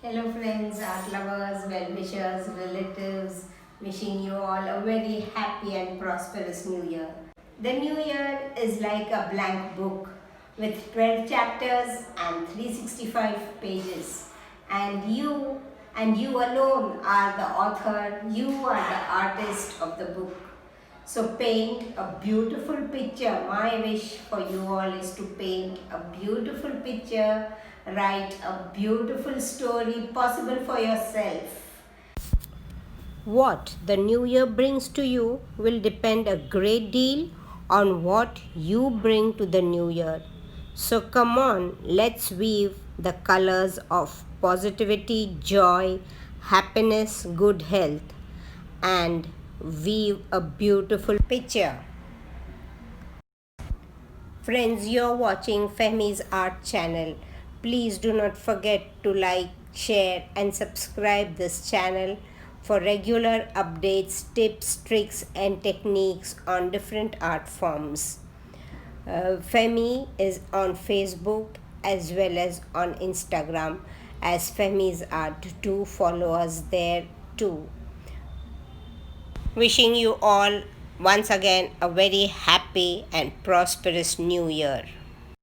Hello friends, art lovers, well-wishers, relatives, wishing you all a very happy and prosperous new year. The new year is like a blank book with 12 chapters and 365 pages. And you alone are the author, you are the artist of the book. So paint a beautiful picture. My wish for you all is to paint a beautiful picture, write a beautiful story possible for yourself. What the new year brings to you will depend a great deal on what you bring to the new year. So come on, let's weave the colors of positivity, joy, happiness, good health, and weave a beautiful picture. Friends, you're watching Fehmi's art channel. Please do not forget to like, share, and subscribe this channel for regular updates, tips, tricks, and techniques on different art forms. Fehmi is on Facebook as well as on Instagram as Fehmi's art. Do follow us there too. Wishing you all once again a very happy and prosperous new year.